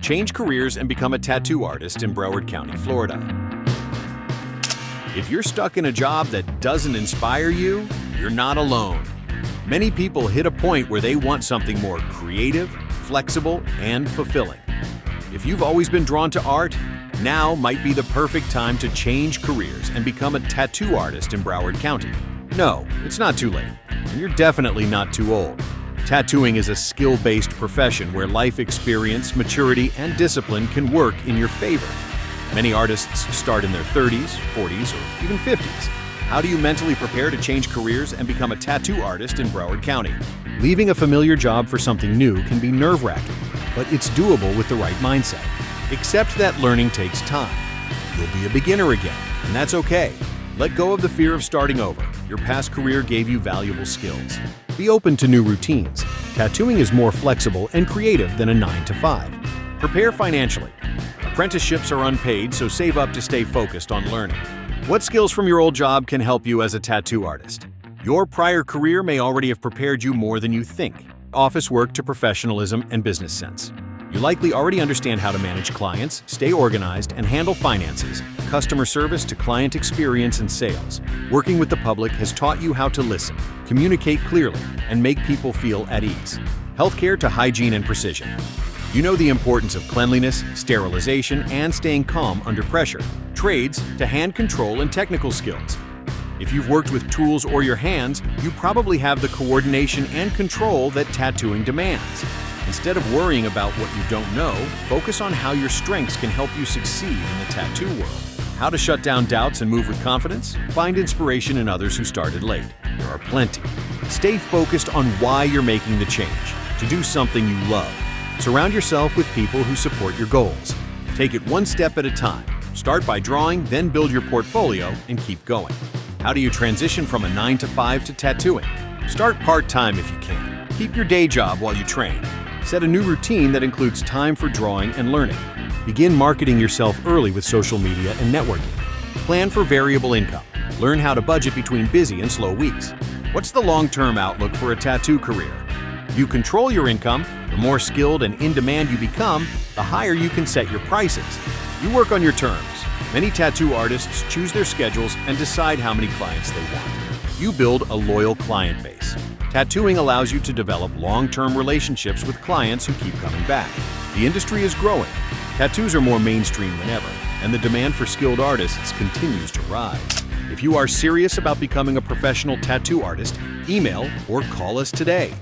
Change careers and become a tattoo artist in Broward County, Florida. If you're stuck in a job that doesn't inspire you, you're not alone. Many people hit a point where they want something more creative, flexible, and fulfilling. If you've always been drawn to art, now might be the perfect time to change careers and become a tattoo artist in Broward County. No, it's not too late, and you're definitely not too old. Tattooing is a skill-based profession where life experience, maturity, and discipline can work in your favor. Many artists start in their 30s, 40s, or even 50s. How do you mentally prepare to change careers and become a tattoo artist in Broward County? Leaving a familiar job for something new can be nerve-wracking, but it's doable with the right mindset. Accept that learning takes time. You'll be a beginner again, and that's okay. Let go of the fear of starting over. Your past career gave you valuable skills. Be open to new routines. Tattooing is more flexible and creative than a 9-to-5. Prepare financially. Apprenticeships are unpaid, so save up to stay focused on learning. What skills from your old job can help you as a tattoo artist? Your prior career may already have prepared you more than you think. Office work to professionalism and business sense. You likely already understand how to manage clients, stay organized, and handle finances. Customer service to client experience and sales. Working with the public has taught you how to listen, communicate clearly, and make people feel at ease. Healthcare to hygiene and precision. You know the importance of cleanliness, sterilization, and staying calm under pressure. Trades to hand control and technical skills. If you've worked with tools or your hands, you probably have the coordination and control that tattooing demands. Instead of worrying about what you don't know, focus on how your strengths can help you succeed in the tattoo world. How to shut down doubts and move with confidence? Find inspiration in others who started late. There are plenty. Stay focused on why you're making the change, to do something you love. Surround yourself with people who support your goals. Take it one step at a time. Start by drawing, then build your portfolio and keep going. How do you transition from a 9-to-5 to tattooing? Start part-time if you can. Keep your day job while you train. Set a new routine that includes time for drawing and learning. Begin marketing yourself early with social media and networking. Plan for variable income. Learn how to budget between busy and slow weeks. What's the long-term outlook for a tattoo career? You control your income. The more skilled and in-demand you become, the higher you can set your prices. You work on your terms. Many tattoo artists choose their schedules and decide how many clients they want. You build a loyal client base. Tattooing allows you to develop long-term relationships with clients who keep coming back. The industry is growing. Tattoos are more mainstream than ever, and the demand for skilled artists continues to rise. If you are serious about becoming a professional tattoo artist, email or call us today.